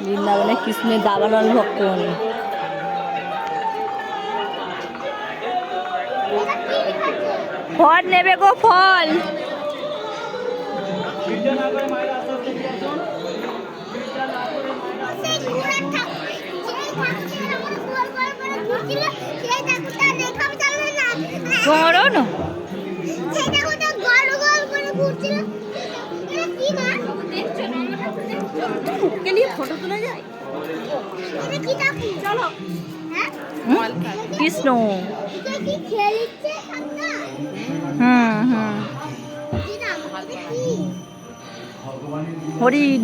বৃন্দাবনে কৃষ্ণের দাবানল ভক্ষণ। ফল নেবে গো, ফল। গরম ফটো তোলা যায়। কৃষ্ণ। হরিণ।